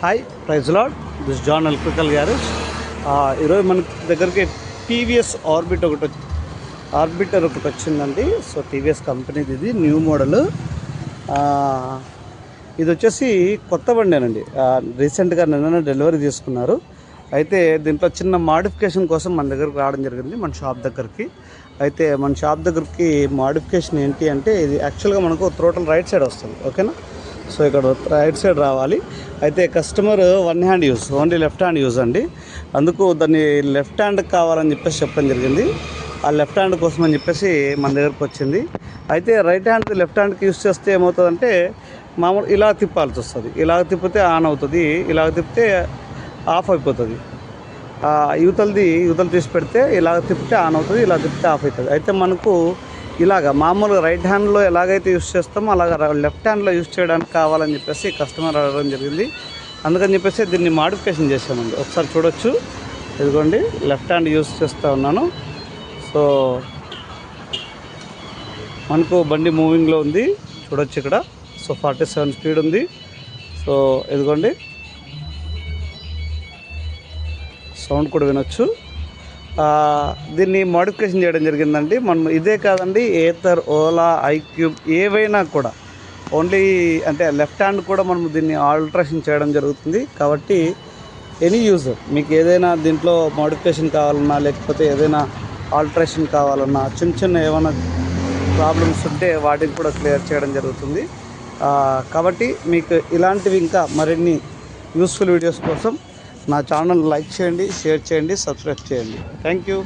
Hi ప్రైజ్ లాడ్, this John electrical garage. ఈరోజు మన దగ్గరికి టీవీఎస్ ఆర్బిటర్ ఒకటి వచ్చిందండి. సో టీవీఎస్ కంపెనీది ఇది న్యూ మోడల్. ఇది వచ్చేసి కొత్త బండేనండి. రీసెంట్గా నిన్న డెలివరీ తీసుకున్నారు. అయితే దీంట్లో చిన్న మాడిఫికేషన్ కోసం మన దగ్గరకు రావడం జరిగింది, మన షాప్ దగ్గరికి. అయితే మన షాప్ దగ్గరికి మాడిఫికేషన్ ఏంటి అంటే, ఇది యాక్చువల్గా మనకు త్రోటల్ రైట్ సైడ్ వస్తుంది, ఓకేనా. సో ఇక్కడ రైట్ సైడ్ రావాలి. అయితే customer one hand use, only left hand use అండి. అందుకు దాన్ని లెఫ్ట్ హ్యాండ్కి కావాలని చెప్పేసి చెప్పడం జరిగింది. ఆ లెఫ్ట్ హ్యాండ్ కోసం అని చెప్పేసి మన దగ్గరకు వచ్చింది. అయితే రైట్ హ్యాండ్ లెఫ్ట్ హ్యాండ్కి యూజ్ చేస్తే ఏమవుతుందంటే, మామూలు ఇలా తిప్పాల్సి వస్తుంది. ఇలా తిప్పితే ఆన్ అవుతుంది, ఇలా తిప్పితే ఆఫ్ అయిపోతుంది. యువతలు తీసి పెడితే ఇలా తిప్పితే ఆన్ అవుతుంది, ఇలా తిప్పితే ఆఫ్ అవుతుంది. అయితే మనకు ఇలాగ మామూలుగా రైట్ హ్యాండ్లో ఎలాగైతే యూస్ చేస్తామో అలాగ లెఫ్ట్ హ్యాండ్లో యూస్ చేయడానికి కావాలని చెప్పేసి కస్టమర్ అడగడం జరిగింది. అందుకని చెప్పేసి దీన్ని మాడిఫికేషన్ చేసామండి. ఒకసారి చూడొచ్చు, ఇదిగోండి లెఫ్ట్ హ్యాండ్ యూస్ చేస్తూ ఉన్నాను. సో మనకు బండి మూవింగ్లో ఉంది, చూడొచ్చు ఇక్కడ. సో 47 స్పీడ్ ఉంది. సో ఇదిగోండి సౌండ్ కూడా వినొచ్చు. దీన్ని మోడిఫికేషన్ చేయడం జరిగిందండి. మనం ఇదే కాదండి, ఏథర్, ఓలా, ఐక్యూబ్ ఏవైనా కూడా ఓన్లీ అంటే లెఫ్ట్ హ్యాండ్ కూడా మనం దీన్ని ఆల్ట్రేషన్ చేయడం జరుగుతుంది. కాబట్టి ఎనీ యూజర్ మీకు ఏదైనా దీంట్లో మోడిఫికేషన్ కావాలన్నా, లేకపోతే ఏదైనా ఆల్ట్రేషన్ కావాలన్నా, చిన్న ఏమైనా ప్రాబ్లమ్స్ ఉంటే వాటిని కూడా క్లియర్ చేయడం జరుగుతుంది. కాబట్టి మీకు ఇలాంటివి ఇంకా మరిన్ని యూస్ఫుల్ వీడియోస్ కోసం నా ఛానల్ లైక్ చేయండి, షేర్ చేయండి, సబ్స్క్రైబ్ చేయండి. Thank you.